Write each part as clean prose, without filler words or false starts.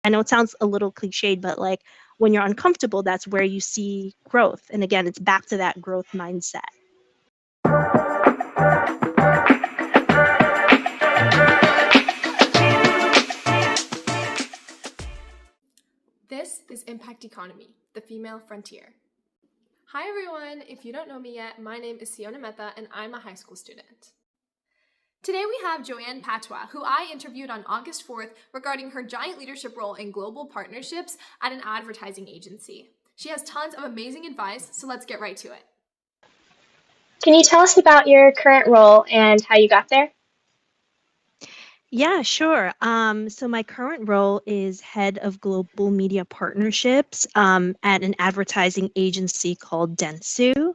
I know it sounds a little cliched, but like when you're uncomfortable, that's where you see growth. And again, it's back to that growth mindset. This is Impact Economy, the female frontier. Hi everyone, if you don't know me yet, my name is Siona Mehta and I'm a high school student. Today we have Joanne Patwa, who I interviewed on August 4th regarding her giant leadership role in global partnerships at an advertising agency. She has tons of amazing advice, so let's get right to it. Can you tell us about your current role and how you got there? Yeah, sure. So my current role is head of global media partnerships at an advertising agency called Dentsu.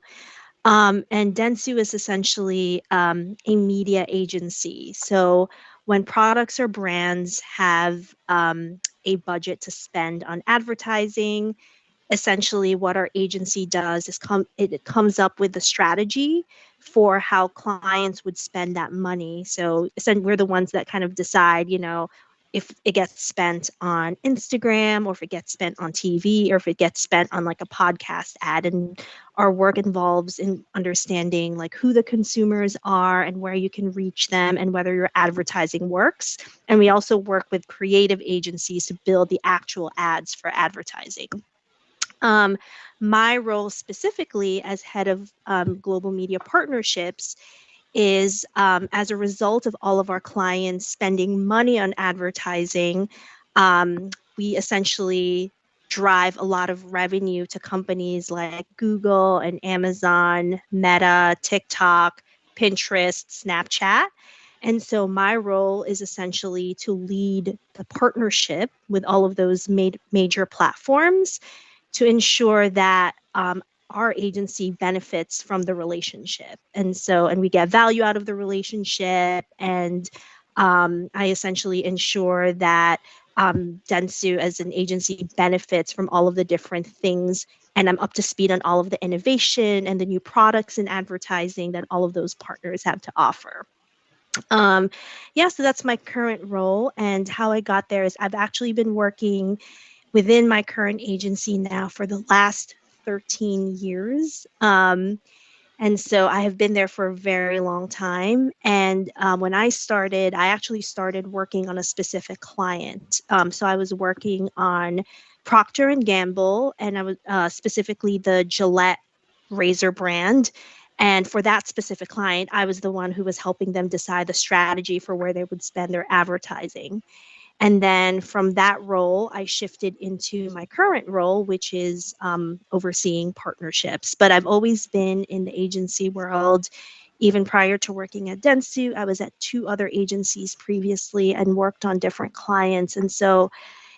And Dentsu is essentially a media agency. So when products or brands have a budget to spend on advertising, essentially what our agency does is it comes up with a strategy for how clients would spend that money. So essentially we're the ones that kind of decide, if it gets spent on Instagram or if it gets spent on TV or if it gets spent on like a podcast ad. And our work involves in understanding like who the consumers are and where you can reach them and whether your advertising works. And we also work with creative agencies to build the actual ads for advertising. Um, my role specifically as head of global media partnerships is as a result of all of our clients spending money on advertising, we essentially drive a lot of revenue to companies like Google and Amazon, Meta, TikTok, Pinterest, Snapchat. And so my role is essentially to lead the partnership with all of those major platforms to ensure that our agency benefits from the relationship. And we get value out of the relationship. And I essentially ensure that Dentsu as an agency benefits from all of the different things. And I'm up to speed on all of the innovation and the new products and advertising that all of those partners have to offer. So that's my current role. And how I got there is I've actually been working within my current agency now for the last 13 years. And so I have been there for a very long time. And when I started, I actually started working on a specific client. So I was working on Procter and Gamble, and I was specifically the Gillette razor brand. And for that specific client, I was the one who was helping them decide the strategy for where they would spend their advertising. And then from that role, I shifted into my current role, which is overseeing partnerships. But I've always been in the agency world. Even prior to working at Dentsu, I was at 2 other agencies previously and worked on different clients. And so,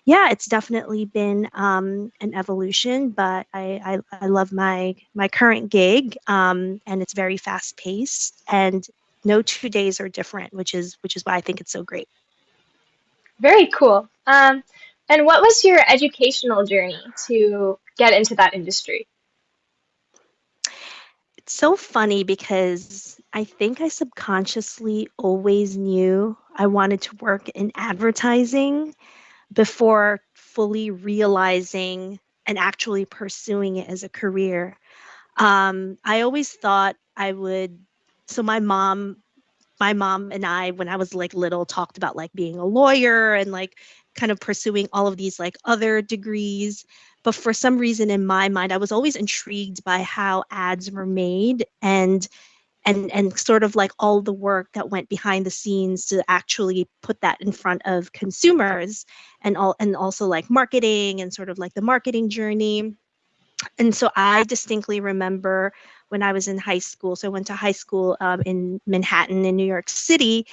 yeah, it's definitely been an evolution, but I love my current gig, and it's very fast paced, and no 2 days are different, which is why I think it's so great. Very cool. And what was your educational journey to get into that industry? It's so funny because I think I subconsciously always knew I wanted to work in advertising before fully realizing and actually pursuing it as a career. I always thought I would. So my mom and I, when I was like little, talked about like being a lawyer and like kind of pursuing all of these like other degrees. But for some reason in my mind, I was always intrigued by how ads were made and sort of like all the work that went behind the scenes to actually put that in front of consumers and also like marketing and sort of like the marketing journey. And so I distinctly remember when I was in high school. So I went to high school in Manhattan in New York City.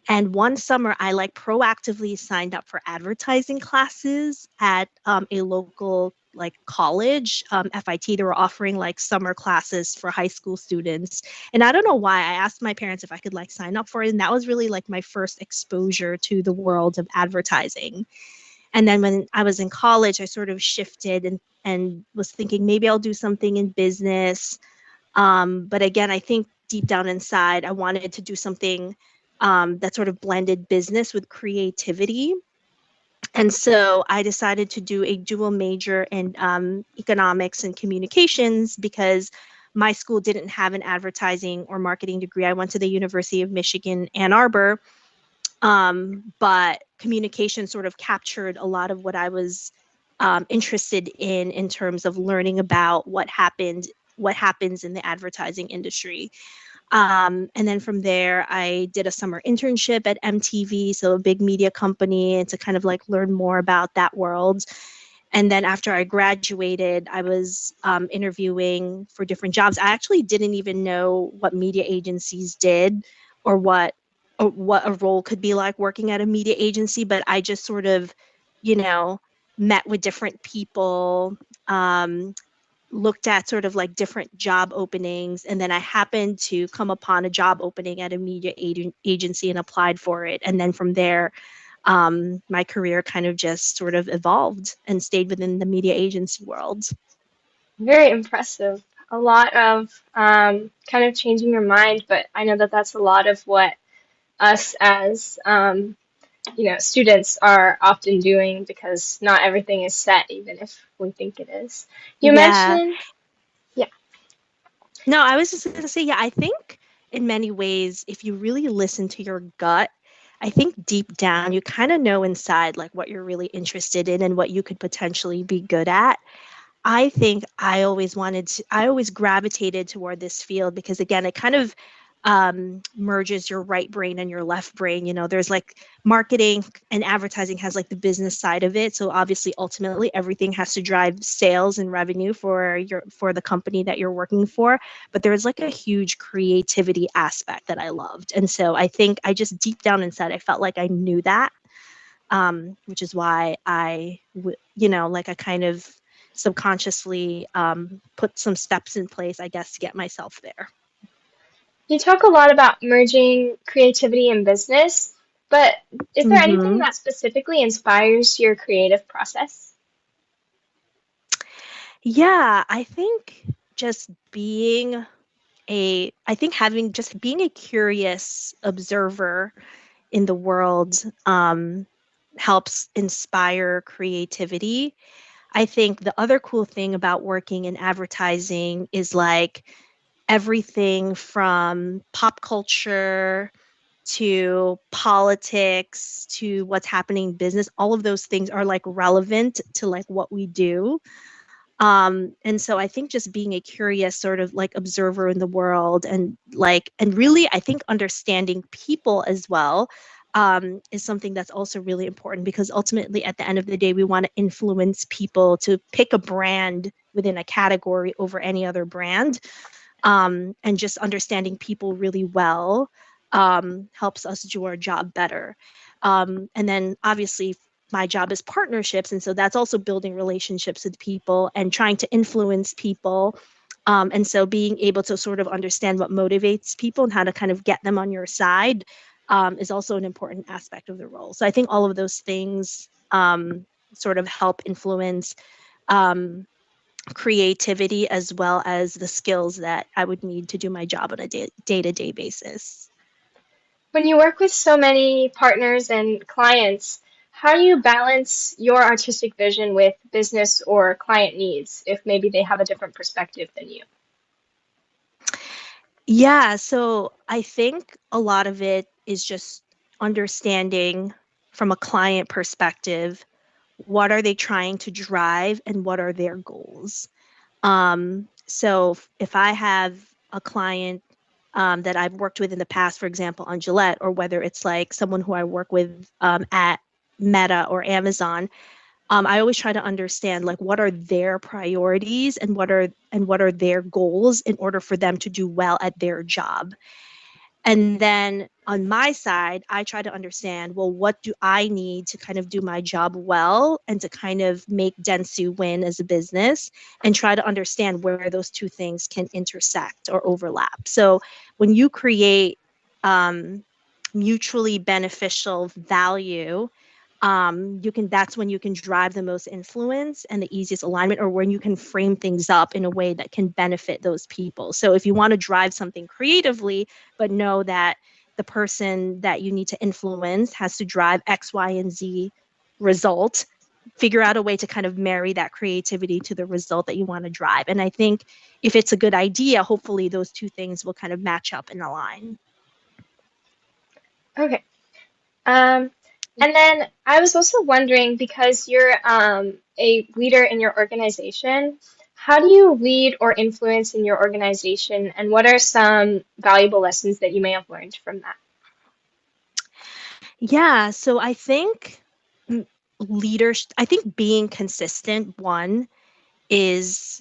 And one summer I like proactively signed up for advertising classes at a local like college, FIT. They were offering like summer classes for high school students. And I don't know why I asked my parents if I could like sign up for it. And that was really like my first exposure to the world of advertising. And then when I was in college, I sort of shifted and was thinking maybe I'll do something in business. But again, I think deep down inside, I wanted to do something that sort of blended business with creativity. And so I decided to do a dual major in economics and communications because my school didn't have an advertising or marketing degree. I went to the University of Michigan, Ann Arbor, but communication sort of captured a lot of what I was interested in terms of learning about what happens in the advertising industry. And then from there, I did a summer internship at MTV, so a big media company, and to kind of like learn more about that world. And then after I graduated, I was interviewing for different jobs. I actually didn't even know what media agencies did or what a role could be like working at a media agency, but I just sort of, you know, met with different people, um, looked at sort of like different job openings, and then I happened to come upon a job opening at a media agency and applied for it. And then from there, my career kind of just sort of evolved and stayed within the media agency world. Very impressive. A lot of kind of changing your mind, but I know that that's a lot of what us as students are often doing because not everything is set, even if we think it is. You Yeah. mentioned, yeah, No, I was just going to say, yeah, I think in many ways, if you really listen to your gut, I think deep down, you kind of know inside like what you're really interested in and what you could potentially be good at. I think I always gravitated toward this field because, again, it kind of merges your right brain and your left brain. You know, there's like marketing and advertising has like the business side of it. So obviously, ultimately, everything has to drive sales and revenue for the company that you're working for. But there's like a huge creativity aspect that I loved. And so I think I just deep down inside, I felt like I knew that, which is why like I kind of subconsciously put some steps in place, I guess, to get myself there. you talk a lot about merging creativity and business, but is there anything Hmm. that specifically inspires your creative process? Yeah, I think just being I think having just being a curious observer in the world helps inspire creativity. I think the other cool thing about working in advertising is like everything from pop culture to politics to what's happening in business, all of those things are like relevant to like what we do. And so I think just being a curious sort of like observer in the world and really I think understanding people as well is something that's also really important because ultimately at the end of the day we want to influence people to pick a brand within a category over any other brand, and just understanding people really well helps us do our job better. And then obviously, my job is partnerships. And so that's also building relationships with people and trying to influence people. And so being able to sort of understand what motivates people and how to kind of get them on your side is also an important aspect of the role. So I think all of those things sort of help influence um, creativity as well as the skills that I would need to do my job on a day-to-day basis. When you work with so many partners and clients, how do you balance your artistic vision with business or client needs if maybe they have a different perspective than you? Yeah, so I think a lot of it is just understanding from a client perspective, what are they trying to drive and what are their goals? So if I have a client that I've worked with in the past, for example, on Gillette, or whether it's like someone who I work with at Meta or Amazon, I always try to understand like what are their priorities and what are their goals in order for them to do well at their job. And then on my side, I try to understand, well, what do I need to kind of do my job well and to kind of make Dentsu win as a business and try to understand where those two things can intersect or overlap. So when you create um, mutually beneficial value, that's when you can drive the most influence and the easiest alignment, or when you can frame things up in a way that can benefit those people. So if you want to drive something creatively, but know that the person that you need to influence has to drive X, Y, and Z result, figure out a way to kind of marry that creativity to the result that you want to drive. And I think if it's a good idea, hopefully those two things will kind of match up and align. Okay. Um, and then I was also wondering, because you're a leader in your organization, how do you lead or influence in your organization, and what are some valuable lessons that you may have learned from that? Yeah, so I think leadership, I think being consistent, one, is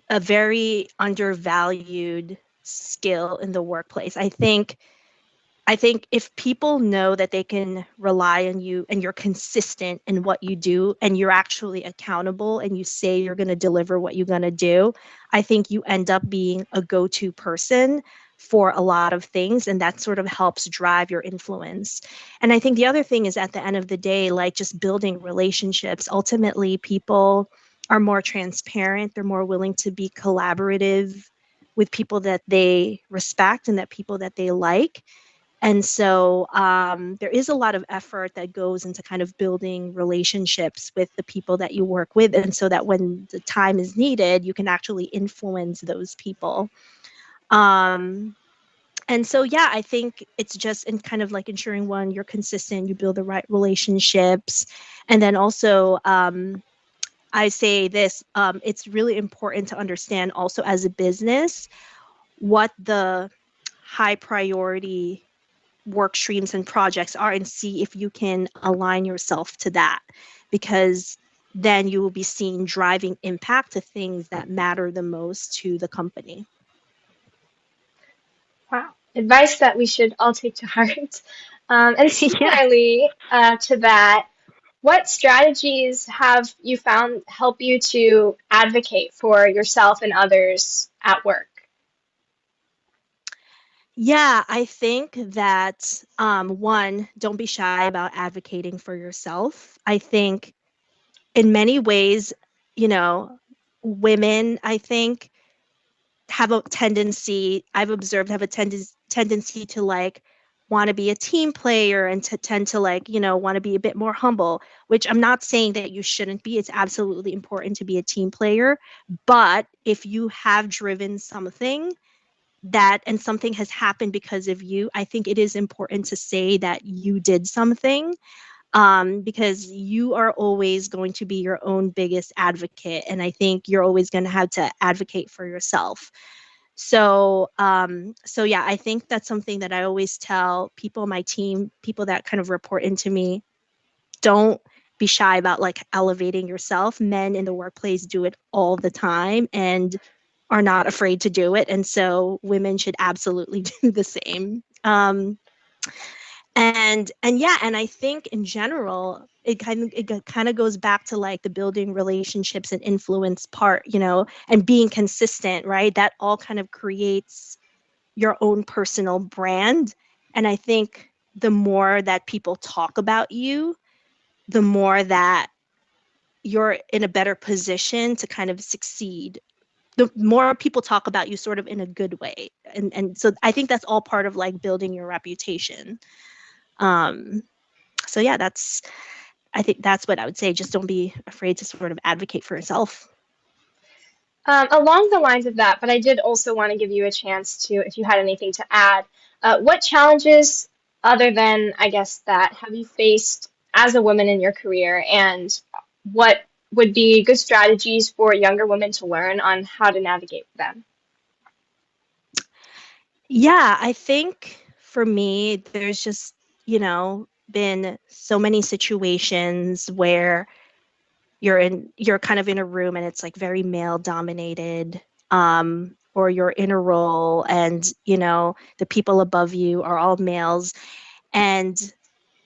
a very undervalued skill in the workplace. I think if people know that they can rely on you and you're consistent in what you do and you're actually accountable and you say you're going to deliver what you're going to do, I think you end up being a go-to person for a lot of things. And that sort of helps drive your influence. And I think the other thing is at the end of the day, like just building relationships, ultimately, people are more transparent, they're more willing to be collaborative with people that they respect and that people that they like. And so there is a lot of effort that goes into kind of building relationships with the people that you work with. And so that when the time is needed, you can actually influence those people. Um, and so, yeah, I think it's just in kind of like ensuring one, you're consistent, you build the right relationships. And then also, I say this, it's really important to understand also as a business what the high priority work streams and projects are and see if you can align yourself to that, because then you will be seen driving impact to things that matter the most to the company. Wow, advice that we should all take to heart. And Yeah. similarly to that, what strategies have you found help you to advocate for yourself and others at work? Yeah, I think that one, don't be shy about advocating for yourself. I think in many ways, you know, women, I think, have a tendency, I've observed, have a tendency to like want to be a team player and to tend to like, want to be a bit more humble, which I'm not saying that you shouldn't be. It's absolutely important to be a team player. But if you have driven something that and something has happened because of you, I think it is important to say that you did something, because you are always going to be your own biggest advocate. And I think you're always going to have to advocate for yourself. So yeah, I think that's something that I always tell people on my team, people that kind of report into me. Don't be shy about like elevating yourself. Men in the workplace do it all the time and are not afraid to do it. And so women should absolutely do the same. And yeah, and I think in general, it kind of goes back to like the building relationships and influence part, and being consistent, right? That all kind of creates your own personal brand. And I think the more that people talk about you, the more that you're in a better position to kind of succeed. The more people talk about you sort of in a good way. And so I think that's all part of like building your reputation. Um, so yeah, I think that's what I would say. Just don't be afraid to sort of advocate for yourself. Along the lines of that, but I did also want to give you a chance to, if you had anything to add, what challenges, other than, I guess, that, have you faced as a woman in your career, and what would be good strategies for younger women to learn on how to navigate them? Yeah, I think for me, there's just, been so many situations where you're kind of in a room and it's like very male dominated, or you're in a role and, the people above you are all males. And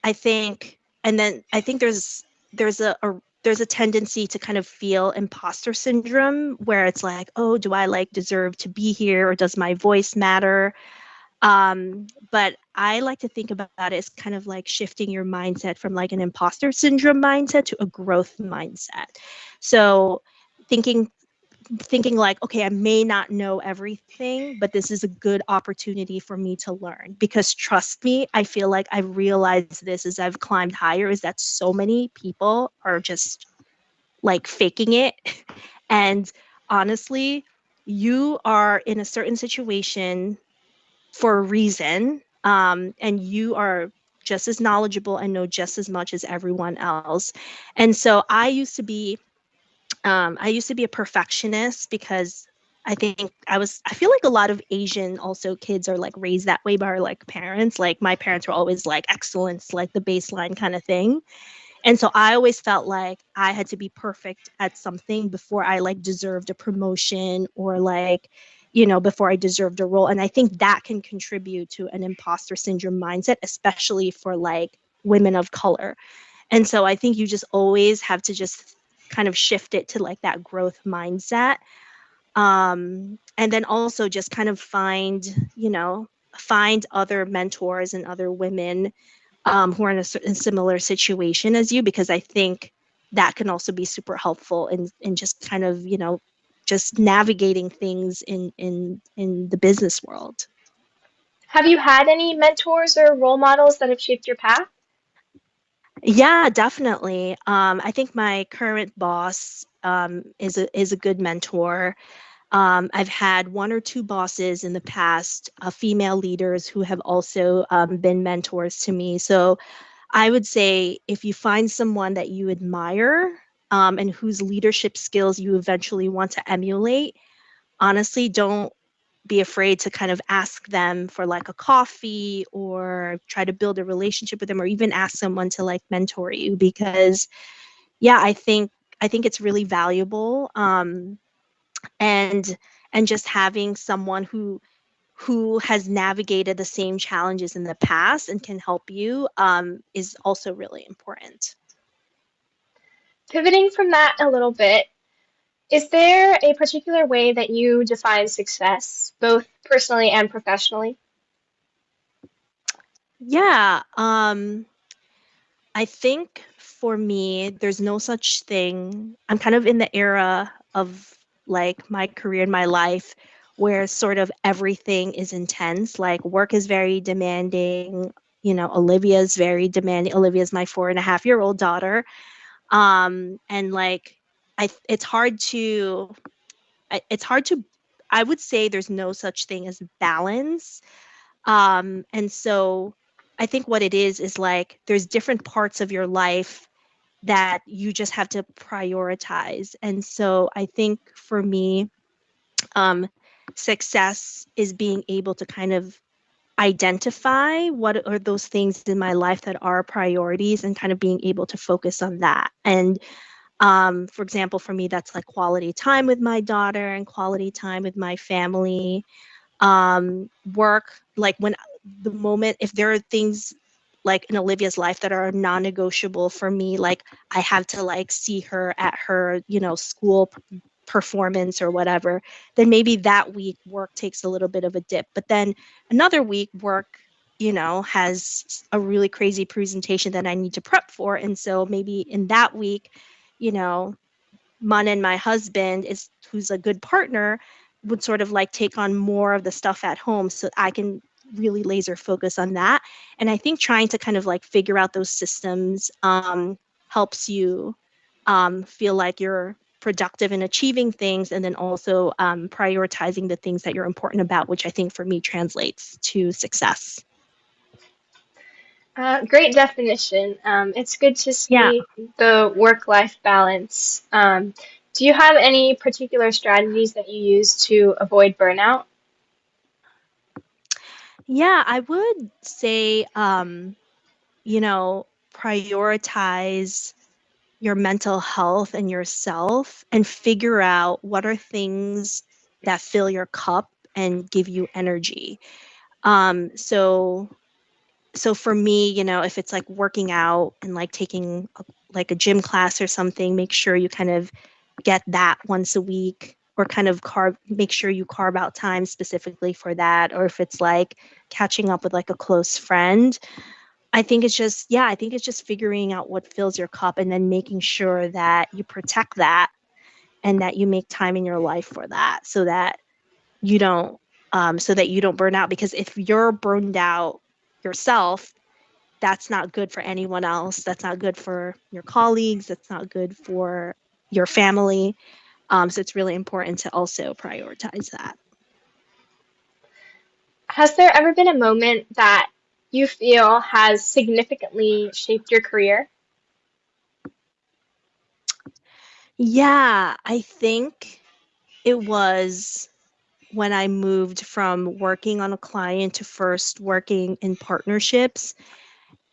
I think there's a tendency to kind of feel imposter syndrome where it's like, oh, do I like deserve to be here or does my voice matter? But I like to think about it as kind of like shifting your mindset from like an imposter syndrome mindset to a growth mindset. So thinking thinking like, okay, I may not know everything, but this is a good opportunity for me to learn. Because trust me, I feel like I've realized this as I've climbed higher, is that so many people are just like faking it. And honestly, you are in a certain situation for a reason, and you are just as knowledgeable and know just as much as everyone else. And so I used to be a perfectionist because I feel like a lot of Asian also kids are like raised that way by our like parents. Like my parents were always like excellence, like the baseline kind of thing. And so I always felt like I had to be perfect at something before I like deserved a promotion or like, before I deserved a role. And I think that can contribute to an imposter syndrome mindset, especially for like women of color. And so I think you just always have to just kind of shift it to like that growth mindset. And then also just kind of find other mentors and other women who are in a similar situation as you, because I think that can also be super helpful in just kind of, just navigating things in the business world. Have you had any mentors or role models that have shaped your path? Yeah, definitely. I think my current boss is a good mentor. I've had one or two bosses in the past, female leaders who have also been mentors to me. So I would say if you find someone that you admire, and whose leadership skills you eventually want to emulate, honestly, don't be afraid to kind of ask them for like a coffee or try to build a relationship with them, or even ask someone to like mentor you, because yeah, I think it's really valuable. And just having someone who has navigated the same challenges in the past and can help you, is also really important. Pivoting from that a little bit, is there a particular way that you define success, both personally and professionally? Yeah, I think for me, there's no such thing. I'm kind of in the era of like my career and my life where sort of everything is intense. Like work is very demanding. Olivia's very demanding. Olivia's my 4.5-year-old daughter. And like, it's hard to, it's hard to, I would say there's no such thing as balance. And so I think what it is like there's different parts of your life that you just have to prioritize. And so I think for me, um, success is being able to kind of identify what are those things in my life that are priorities and kind of being able to focus on that. And for example, for me, that's like quality time with my daughter and quality time with my family. Work, like when the moment, if there are things like in Olivia's life that are non-negotiable for me, like I have to like see her at her, school performance or whatever, then maybe that week work takes a little bit of a dip. But then another week work, has a really crazy presentation that I need to prep for. And so maybe in that week, you know, Mun and my husband is who's a good partner would sort of like take on more of the stuff at home so I can really laser focus on that. And I think trying to kind of like figure out those systems, helps you, feel like you're productive in achieving things, and then also prioritizing the things that you're important about, which I think for me translates to success. Great definition. It's good to Yeah. see the work-life balance. Do you have any particular strategies that you use to avoid burnout? Yeah, I would say, prioritize your mental health and yourself and figure out what are things that fill your cup and give you energy. So for me, if it's like working out and like taking like a gym class or something, make sure you kind of get that once a week, or kind of make sure you carve out time specifically for that. Or if it's like catching up with like a close friend, I think it's just figuring out what fills your cup and then making sure that you protect that. and that you make time in your life for that you don't so that you don't burn out, because if you're burned out yourself, that's not good for anyone else. That's not good for your colleagues. That's not good for your family. So it's really important to also prioritize that. Has there ever been a moment that you feel has significantly shaped your career? Yeah, I think it was when I moved from working on a client to first working in partnerships.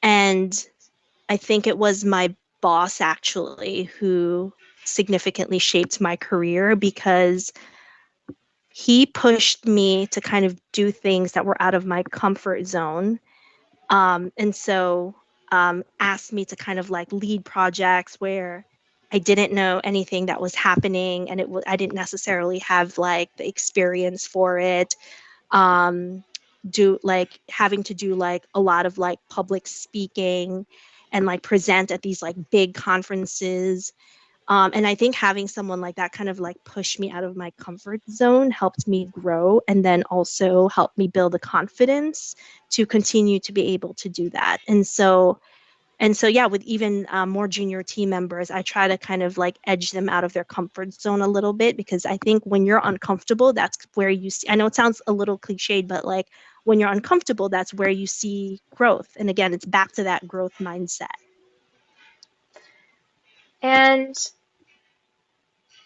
And I think it was my boss actually who significantly shaped my career, because he pushed me to kind of do things that were out of my comfort zone. And so asked me to kind of like lead projects where I didn't know anything that was happening, and I didn't necessarily have like the experience for it. um do like having to do like a lot of like public speaking and like present at these like big conferences. And I think having someone like that kind of like push me out of my comfort zone helped me grow, and then also helped me build the confidence to continue to be able to do that. And so yeah, with even more junior team members, I try to kind of like edge them out of their comfort zone a little bit, because I think when you're uncomfortable, that's where you see, I know it sounds a little cliched, but like when you're uncomfortable, that's where you see growth. And again, it's back to that growth mindset. And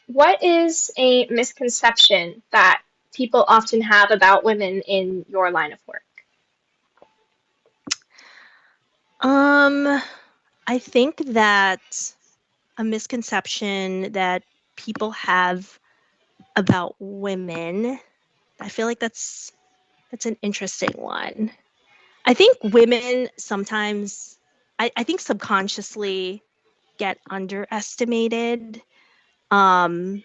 what is a misconception that people often have about women in your line of work? Um, I think that a misconception that people have about women, I feel like that's an interesting one. I think women sometimes, I think subconsciously get underestimated, um,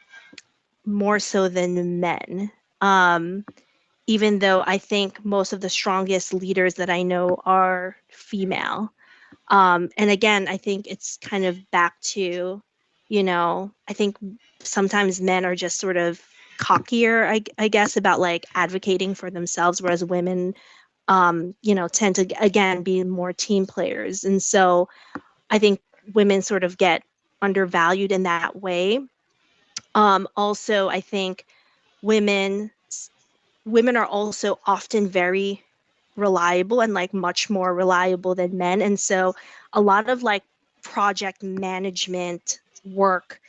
more so than men. Um, Even though I think most of the strongest leaders that I know are female. And again, I think it's kind of back to, I think sometimes men are just sort of cockier, I guess, about like advocating for themselves, whereas women, tend to, again, be more team players. And so I think women sort of get undervalued in that way. Also, I think women women are also often very reliable, and like much more reliable than men. And so a lot of like project management work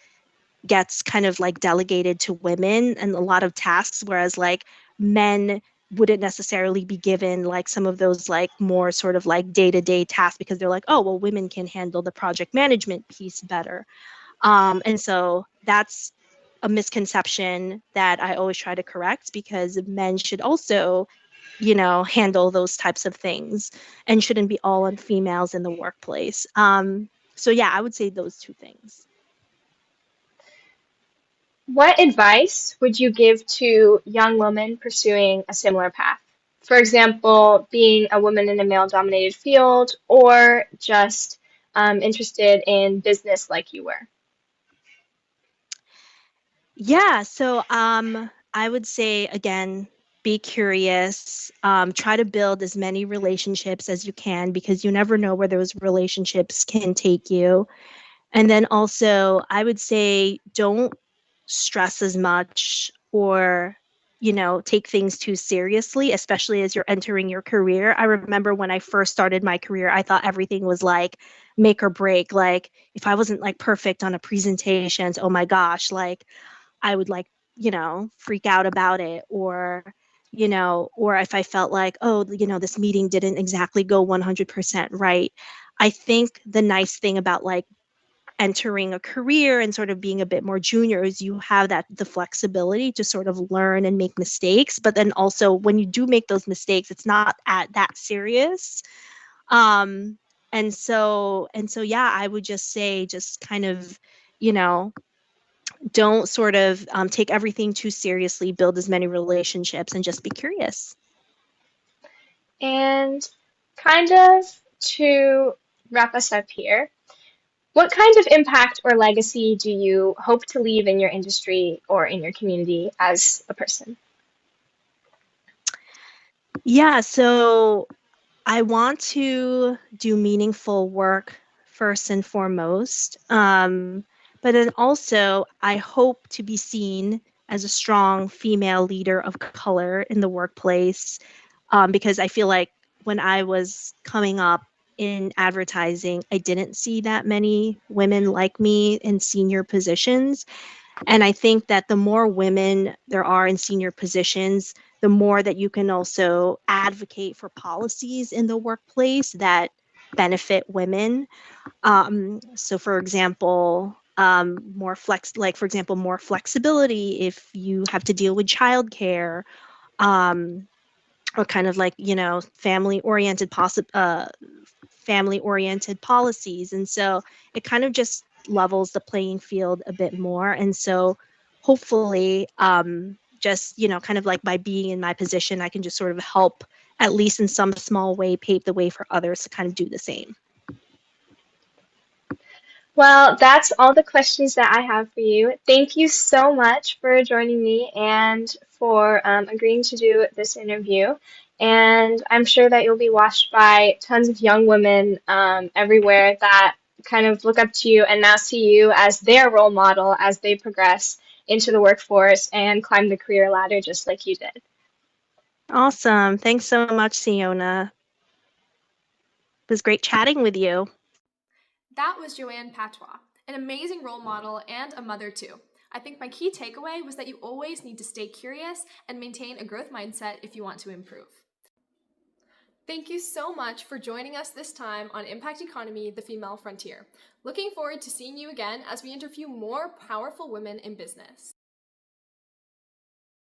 gets kind of like delegated to women, and a lot of tasks, whereas like men wouldn't necessarily be given like some of those like more sort of like day-to-day tasks, because they're like, oh well, women can handle the project management piece better. And so that's a misconception that I always try to correct, because men should also, handle those types of things, and shouldn't be all on females in the workplace. So yeah, I would say those two things. What advice would you give to young women pursuing a similar path? For example, being a woman in a male-dominated field, or just interested in business like you were. Yeah, so I would say again, be curious, try to build as many relationships as you can, because you never know where those relationships can take you. And then also, I would say don't stress as much, or, take things too seriously, especially as you're entering your career. I remember when I first started my career, I thought everything was like make or break. Like if I wasn't like perfect on a presentation, oh my gosh, like I would like, freak out about it, or if I felt like, oh, this meeting didn't exactly go 100% right. I think the nice thing about like entering a career and sort of being a bit more junior is you have that the flexibility to sort of learn and make mistakes, but then also when you do make those mistakes, it's not at that serious. um and so yeah, I would just say, just kind of, you know don't sort of take everything too seriously, build as many relationships, and just be curious. And kind of to wrap us up here, What kind of impact or legacy do you hope to leave in your industry or in your community as a person? Yeah, so I want to do meaningful work first and foremost. But then also, I hope to be seen as a strong female leader of color in the workplace, because I feel like when I was coming up in advertising, I didn't see that many women like me in senior positions. And I think that the more women there are in senior positions, the more that you can also advocate for policies in the workplace that benefit women. So for example, more flexibility if you have to deal with childcare, um, or kind of like, family oriented policies. And so it kind of just levels the playing field a bit more. And so hopefully, just, kind of like by being in my position, I can just sort of help, at least in some small way, pave the way for others to kind of do the same. Well, that's all the questions that I have for you. Thank you so much for joining me and for agreeing to do this interview. And I'm sure that you'll be watched by tons of young women everywhere that kind of look up to you and now see you as their role model as they progress into the workforce and climb the career ladder just like you did. Awesome. Thanks so much, Siona. It was great chatting with you. That was Joanne Patwa, an amazing role model and a mother too. I think my key takeaway was that you always need to stay curious and maintain a growth mindset if you want to improve. Thank you so much for joining us this time on Impact Economy, the Female Frontier. Looking forward to seeing you again as we interview more powerful women in business.